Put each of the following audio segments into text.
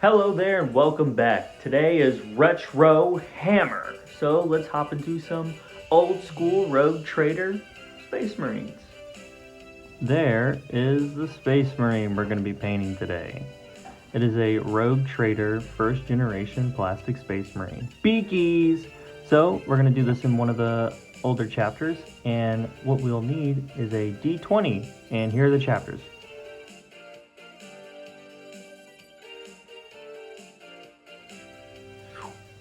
Hello there and welcome back. Today is Retro Hammer. So let's hop into some old school Rogue Trader Space Marines. There is the Space Marine we're going to be painting today. It is a Rogue Trader first generation plastic Space Marine. Beakies! So we're going to do this in one of the older chapters, and what we'll need is a D20, and here are the chapters.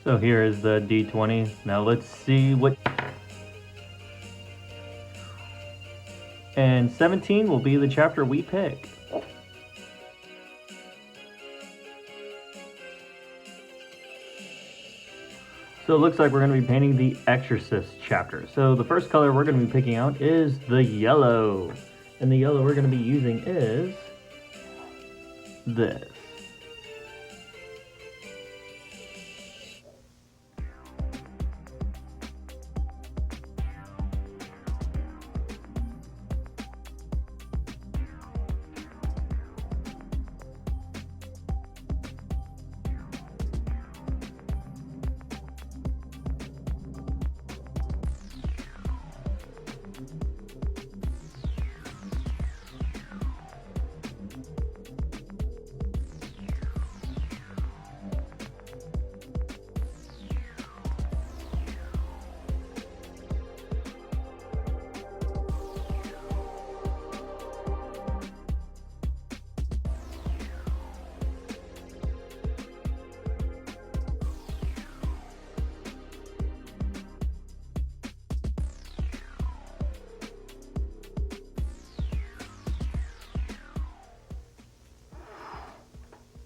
So here is the D20. Now let's see what... And 17 will be the chapter we pick. So it looks like we're going to be painting the Exorcist chapter. So the first color we're going to be picking out is the yellow. And the yellow we're going to be using is this.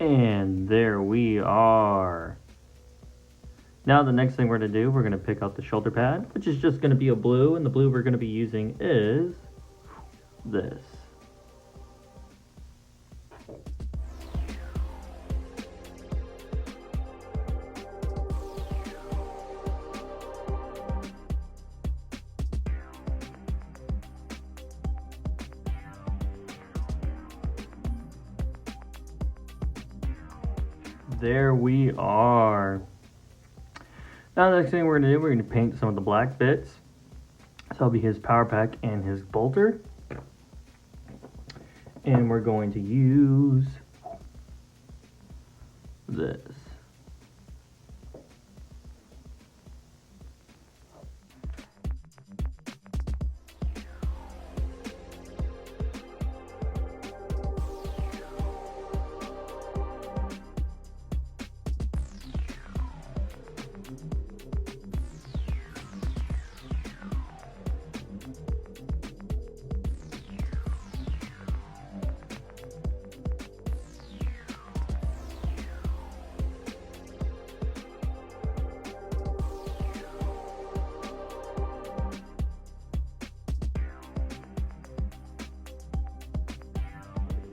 And there we are. Now the next thing we're going to do, we're going to pick out the shoulder pad, which is just going to be a blue, and the blue we're going to be using is this. There we are. Now the next thing we're going to do, we're going to paint some of the black bits. So that'll be his power pack and his bolter. And we're going to use this.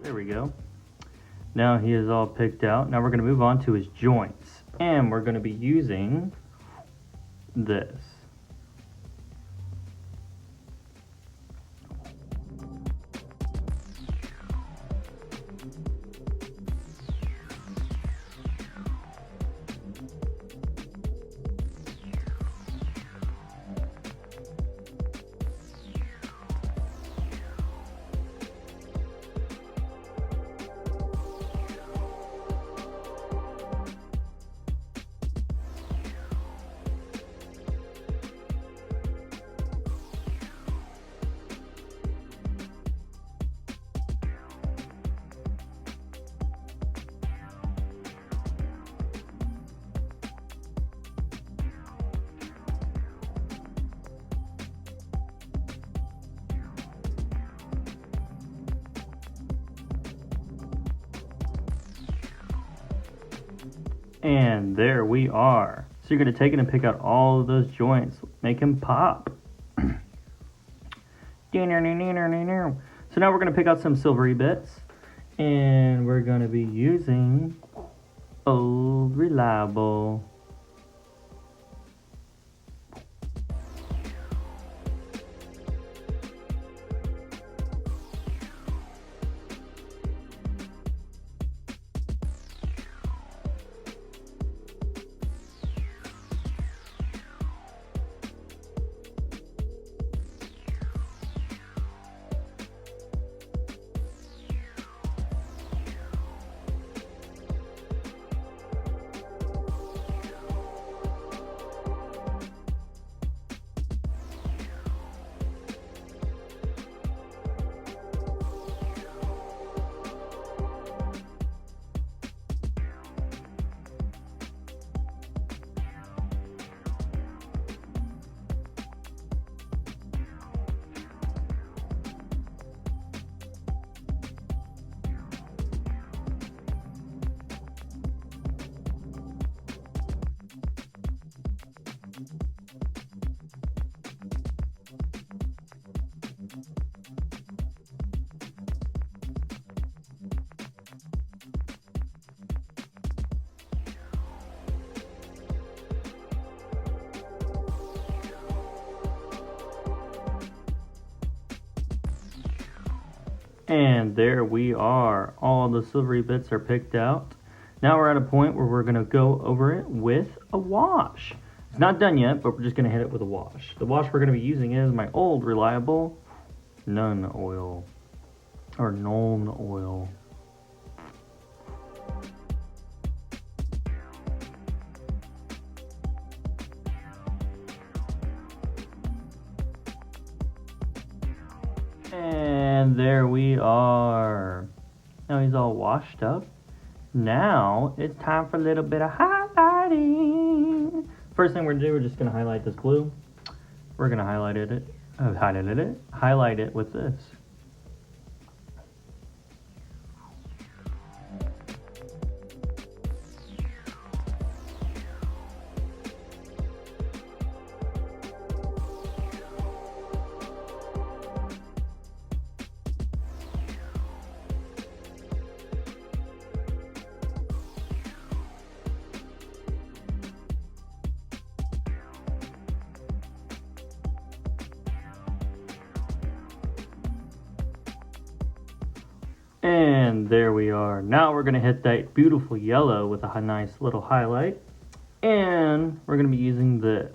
There we go. Now he is all picked out. Now we're going to move on to his joints. And we're going to be using this. And there we are. So you're going to take it and pick out all of those joints. Make him pop. So now we're going to pick out some silvery bits. And we're going to be using Old Reliable. And there we are. All the silvery bits are picked out. Now we're at a point where we're going to go over it with a wash. It's not done yet, but we're just going to hit it with a wash. The wash we're going to be using is my old reliable Nuln oil. Or Nuln oil. And there we are. Now he's all washed up. Now it's time for a little bit of highlighting. First thing we're gonna do, we're just gonna highlight this blue. We're gonna highlight it with this. And there we are. Now we're going to hit that beautiful yellow with a nice little highlight. And we're going to be using this.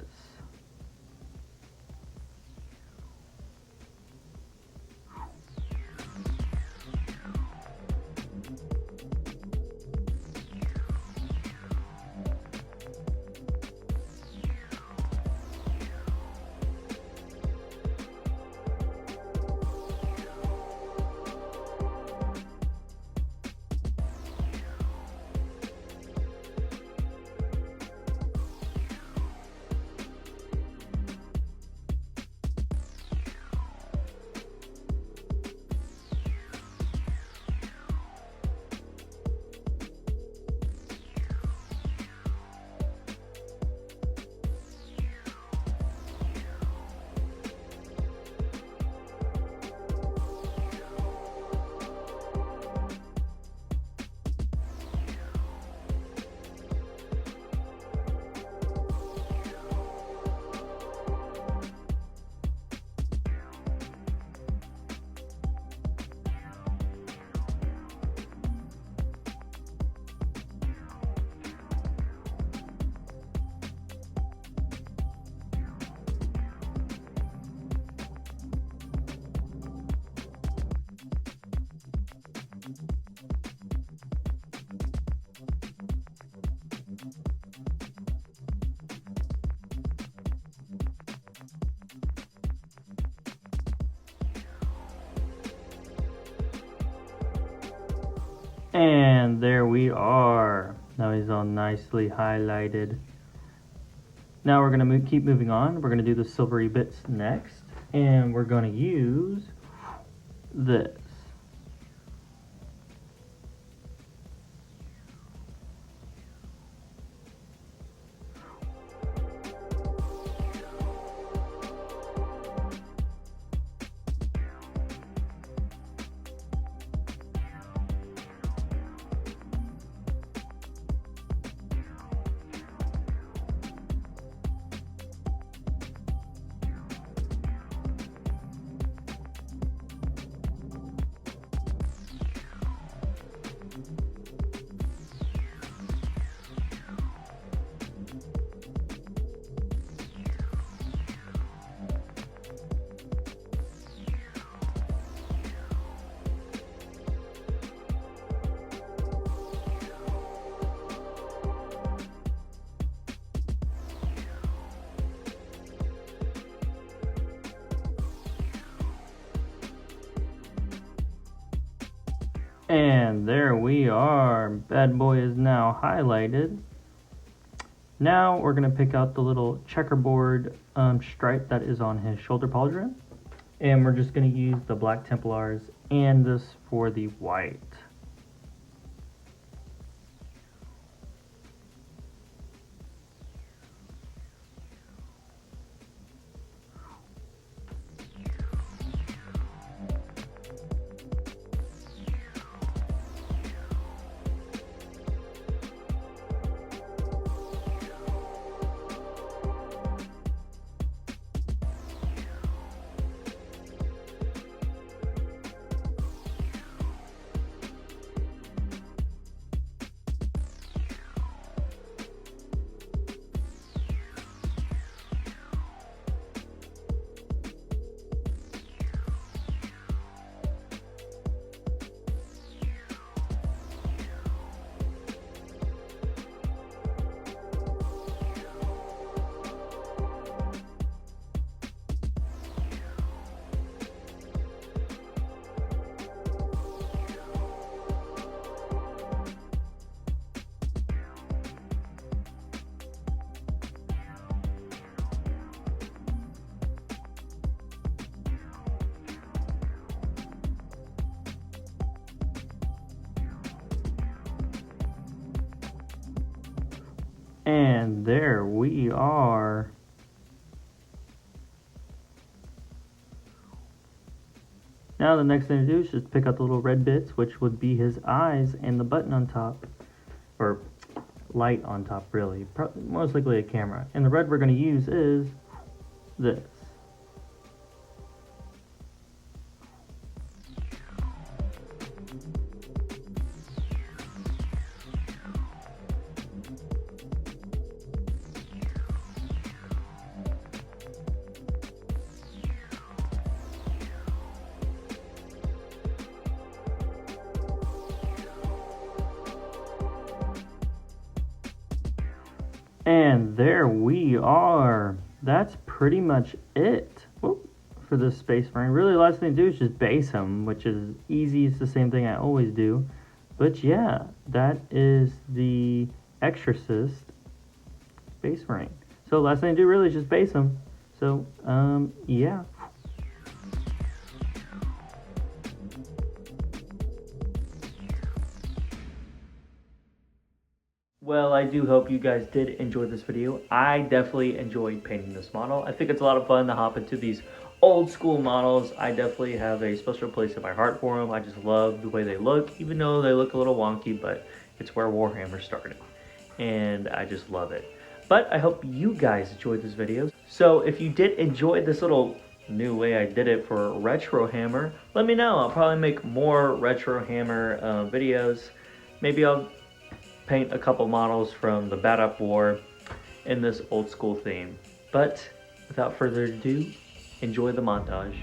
And there we are. Now he's all nicely highlighted. Now we're going to keep moving on. We're going to do the silvery bits next. And we're going to use this. And there we are. Bad boy is now highlighted. Now we're going to pick out the little checkerboard stripe that is on his shoulder pauldron. And we're just going to use the black Templars and this for the white. And there we are. Now the next thing to do is just pick out the little red bits, which would be his eyes and the button on top. Or light on top, really. Most likely a camera. And the red we're going to use is this. And there we are. That's pretty much it for this Space Marine. Really, the last thing to do is just base him, which is easy. It's the same thing I always do. But yeah, that is the Exorcist Space Marine. So last thing to do really is just base him. So, yeah. Well, I do hope you guys did enjoy this video. I definitely enjoyed painting this model. I think it's a lot of fun to hop into these old school models. I definitely have a special place in my heart for them. I just love the way they look, even though they look a little wonky, but it's where Warhammer started. And I just love it. But I hope you guys enjoyed this video. So if you did enjoy this little new way I did it for Retro Hammer, let me know. I'll probably make more Retro Hammer videos. Maybe I'll paint a couple models from the Bad Up War in this old school theme. But without further ado, enjoy the montage.